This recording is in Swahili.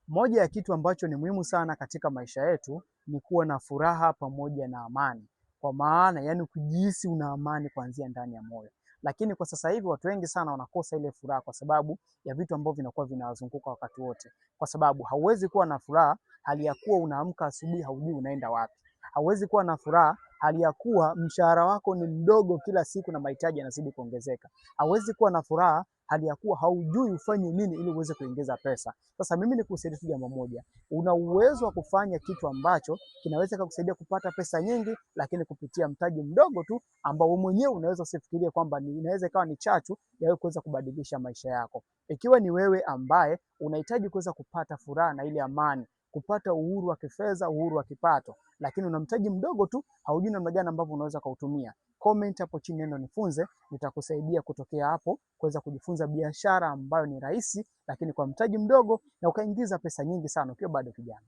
Moja ya kitu ambacho ni muhimu sana katika maisha yetu ni kuwa na furaha pamoja na amani. Kwa maana yani kujihisi una amani kuanzia ndani ya moyo. Lakini kwa sasa hivi watu wengi sana wanakosa ile furaha kwa sababu ya vitu ambavyo vinakuwa vinawazunguka wakati wote. Kwa sababu hauwezi kuwa na furaha hali ya kuwa unaamka asubuhi haujui unaenda wapi. Hauwezi kuwa na furaha hali ya kuwa mshahara wako ni mdogo kila siku na mahitaji yanazidi kuongezeka. Hauwezi kuwa na furaha hali ya kuwa haujui ufanye nini ili uweze kuongeza pesa. Sasa mimi nikusaidie tu jambo moja. Una uwezo wa kufanya kitu ambacho kinaweza kukusaidia kupata pesa nyingi, lakini kupitia mtaji mdogo tu ambao wewe mwenyewe unaweza usifikirie kwamba inaweza ikawa ni chachu ya wewe kuweza kubadilisha maisha yako. Ikiwa ni wewe ambaye unahitaji kuweza kupata furaha na ile amani, kupata uhuru wa kifedha, uhuru wa kipato, lakini una mtaji mdogo tu, haujui namna gani ambavyo unaweza kuutumia. Comment hapo chini neno nifunze, nitakusaidia kutokea hapo kuweza kujifunza biashara ambayo ni rahisi lakini kwa mtaji mdogo na ukaingiza pesa nyingi sana ukiwa bado kijana.